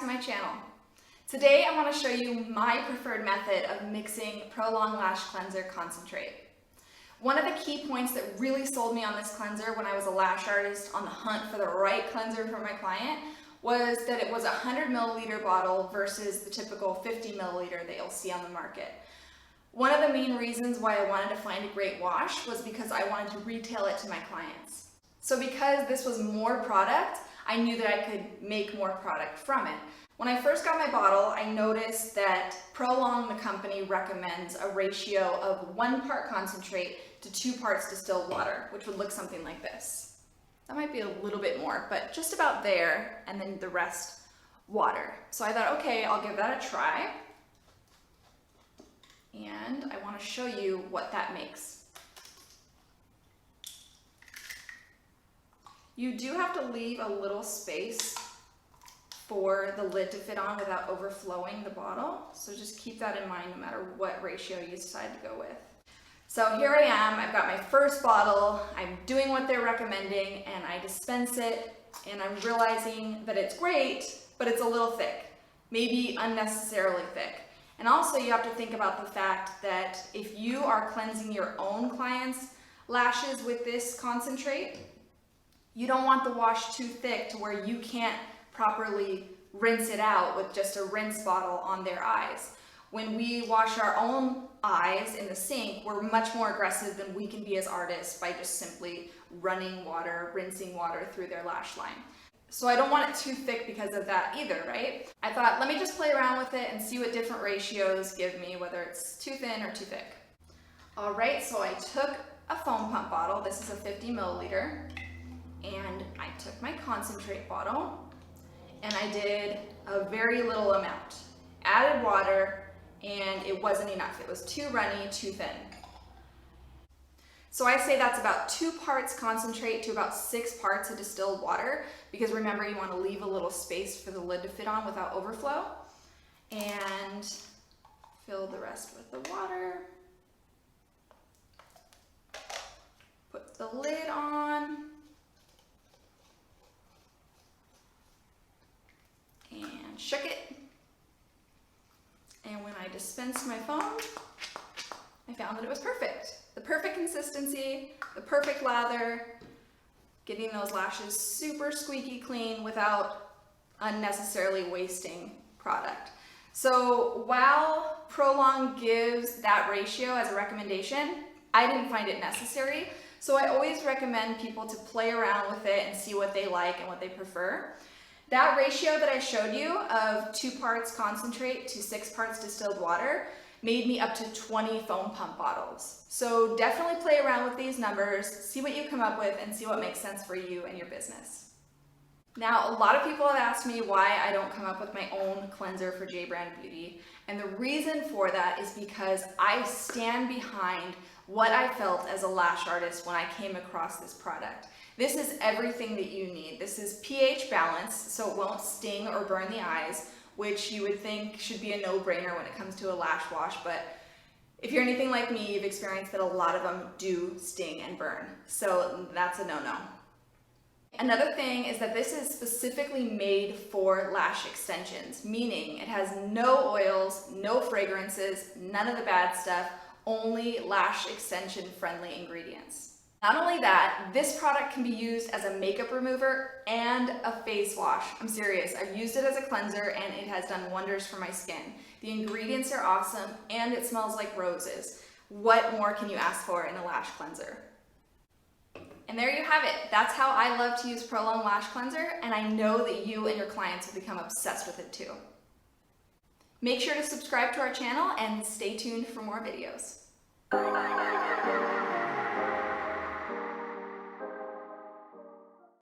to my channel. Today I want to show you my preferred method of mixing Prolong Lash Cleanser Concentrate. One of the key points that really sold me on this cleanser when I was a lash artist on the hunt for the right cleanser for my client was that it was a 100 milliliter bottle versus the typical 50 milliliter that you'll see on the market. One of the main reasons why I wanted to find a great wash was because I wanted to retail it to my clients. So because this was more product, I knew that I could make more product from it. When I first got my bottle, I noticed that Prolong, the company, recommends a ratio of 1 part concentrate to 2 parts distilled water, which would look something like this. That might be a little bit more, but just about there, and then the rest water. So I thought, okay, I'll give that a try. And I want to show you what that makes. You do have to leave a little space for the lid to fit on without overflowing the bottle. So just keep that in mind no matter what ratio you decide to go with. So here I am, I've got my first bottle, I'm doing what they're recommending, and I dispense it, and I'm realizing that it's great, but it's a little thick, maybe unnecessarily thick. And also you have to think about the fact that if you are cleansing your own clients' lashes with this concentrate, you don't want the wash too thick to where you can't properly rinse it out with just a rinse bottle on their eyes. When we wash our own eyes in the sink, we're much more aggressive than we can be as artists by just simply running water, rinsing water through their lash line. So I don't want it too thick because of that either, right? I thought, let me just play around with it and see what different ratios give me, whether it's too thin or too thick. All right, so I took a foam pump bottle. This is a 50 milliliter. And I took my concentrate bottle and I did a very little amount. Added water, and it wasn't enough. It was too runny, too thin. So I say that's about 2 parts concentrate to about 6 parts of distilled water, because remember, you want to leave a little space for the lid to fit on without overflow. And fill the rest with the water. Put the lid on. And shook it. And when I dispensed my foam, I found that it was perfect. The perfect consistency, the perfect lather, getting those lashes super squeaky clean without unnecessarily wasting product. So while Prolong gives that ratio as a recommendation, I didn't find it necessary. So I always recommend people to play around with it and see what they like and what they prefer. That ratio that I showed you of 2 parts concentrate to 6 parts distilled water made me up to 20 foam pump bottles. So definitely play around with these numbers, see what you come up with, and see what makes sense for you and your business. Now, a lot of people have asked me why I don't come up with my own cleanser for J Brand Beauty, and the reason for that is because I stand behind what I felt as a lash artist when I came across this product. This is everything that you need. This is pH balanced, so it won't sting or burn the eyes, which you would think should be a no-brainer when it comes to a lash wash, but if you're anything like me, you've experienced that a lot of them do sting and burn, so that's a no-no. Another thing is that this is specifically made for lash extensions, meaning it has no oils, no fragrances, none of the bad stuff, only lash extension friendly ingredients. Not only that, this product can be used as a makeup remover and a face wash. I'm serious, I've used it as a cleanser and it has done wonders for my skin. The ingredients are awesome and it smells like roses. What more can you ask for in a lash cleanser? And there you have it. That's how I love to use Prolong Lash Cleanser, and I know that you and your clients will become obsessed with it too. Make sure to subscribe to our channel and stay tuned for more videos.